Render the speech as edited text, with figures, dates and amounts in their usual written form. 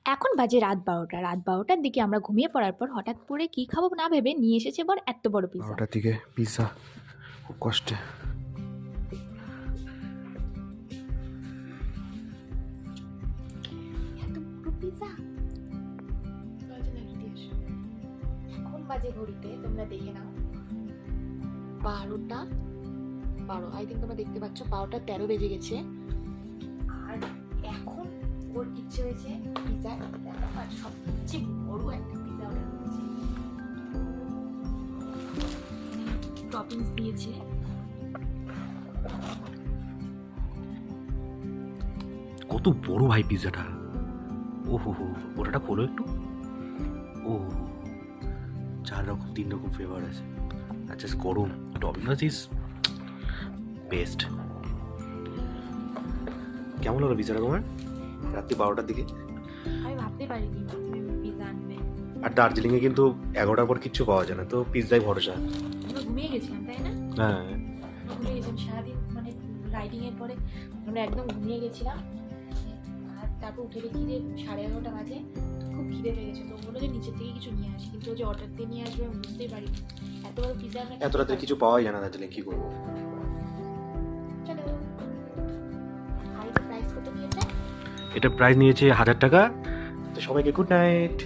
এখন বাজে রাত 12টার দিকে আমরা ঘুমিয়ে পড়ার পর হঠাৎ করে কি খাবো না ভেবে নিয়ে এসেছে বর এত বড় পিৎজা। 12টার দিকে পিৎজা, খুব কষ্টে। এত বড় পিৎজা এখন বাজে ঘড়িতে তোমরা দেখে নাও 12টা 12, আই থিঙ্ক তোমরা দেখতে পাচ্ছ 12টা 13 বেজে গেছে। আর এখন ওর ইচ্ছে হয়েছে পিৎজা খেতে। আর সবচেয়ে বড় একটা পিৎজা অর্ডার করেছে, টপিংস দিয়েছে। কত বড় ভাই পিৎজাটা! ও হো হো, ওটা খোলো একটু। ও 3 রকম ফ্লেভার আছে। আচ্ছা, গরম টপিংস ইজ বেস্ট। কেমন হলো পিৎজাটা তোমার রাত্রি 12টার দিকে? আমি ভাবতে পারিনি তুমি পিৎজা আনবে। আর দার্জিলিংয়ে কিন্তু 11টার পর কিচ্ছু পাওয়া যায় না, তো পিৎজাই ভরসা। আমরা ঘুমিয়ে গেছিলাম তাই না? হ্যাঁ, আমরা ঘুমিয়ে গেছিলাম সারাদিন, মানে রাইডিং এর পরে আমরা একদম ঘুমিয়ে গেছিলাম। আর তারপর উঠে দেখি যে 11:30 বাজে, খুব খিদে পেয়ে গেছে। তো বললো যে নিচের থেকে কিছু নিয়ে আসি, কিন্তু ও যে অর্ডার দিয়ে নিয়ে আসবে আমি বুঝতেই পারিনি। এত বড় পিৎজা আমরা এত রাতে কিছু পাওয়াই যায় না দার্জিলিং, কি করবো? চলো। আর প্রাইস কত নিয়েছে? এটা প্রাইস নিয়েছে 1000 টাকা। তো সবাইকে গুড নাইট।